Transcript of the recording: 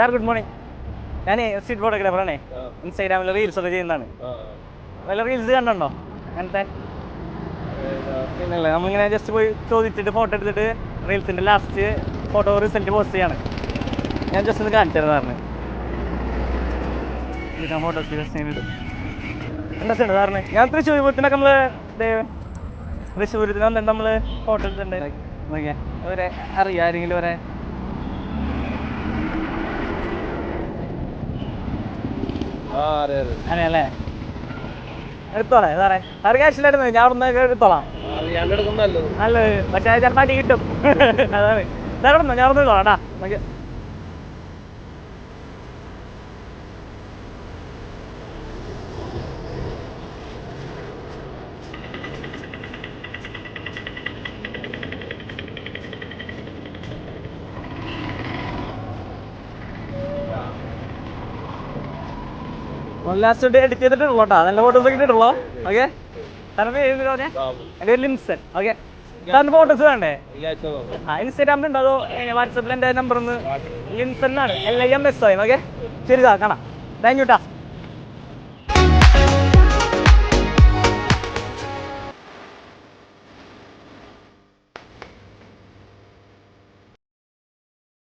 Sir good morning. ഞാൻ street ഫോട്ടോഗ്രാഫറാണേ. ഇൻസ്റ്റാഗ്രാമിൽ reels ഒക്കെ ചെയ്യുന്നതാണ്. വല്ല റീൽസ് കണ്ടോ അങ്ങനത്തെ? ഇല്ലല്ലേ, നമ്മളിങ്ങനെ ജസ്റ്റ് പോയി ചോദിച്ചിട്ട് ഫോട്ടോ എടുത്തിട്ട് റീൽസിൻ്റെ ലാസ്റ്റ് ഫോട്ടോ റിസൾട്ട് പോസ്റ്റ് ചെയ്യാണ്. ഞാൻ ജസ്റ്റ് ഒന്ന് കാണിച്ചു തരാം സാറിന്. ഫോട്ടോസ് എന്താ ഉണ്ട് സാറിന്? ഞാൻ തൃശ്ശൂർ പൂരത്തിനൊക്കെ നമ്മൾ തൃശ്ശൂർ പൂരത്തിന് വന്നിട്ട് നമ്മൾ ഫോട്ടോ എടുത്തിട്ടുണ്ട്. ഓക്കെ, അവരെ അറിയാം ആരെങ്കിലും വരെ? അറിയാല്ലേ? എടുത്തോളേ സാറേ. സാറ് ക്യാഷിലായിരുന്നു, ഞാൻ അവിടെ നിന്ന് എടുത്തോളാം. നല്ലത്, പക്ഷേ ചിലപ്പോൾ അടി കിട്ടും. അതാണ് സാർ ഇടുന്നോ? ഞാൻ അവിടെ നിന്ന് എടുത്തോളാം. ഓക്കെ. ലാസ്റ്റ് എഡിറ്റ് ചെയ്തിട്ടുള്ളൂ കേട്ടോ, നല്ല ഫോട്ടോസ് ഒക്കെ ഇട്ടിട്ടുള്ളൂ. ഓക്കെ, സാറിന് പേര് പറഞ്ഞേ? എൻ്റെ പേര് ലിൻസൺ. ഓക്കെ, സാറിന് ഫോട്ടോസ് വേണ്ടേ? ഇൻസ്റ്റാഗ്രാമിലുണ്ടോ അതോ വാട്സപ്പിൽ എൻ്റെ നമ്പർ ഒന്ന്? ലിൻസൺ ആണ്, LIMSON. ഓക്കെ, ശരി സാർ, കാണാം. താങ്ക് യു ട്ടാ.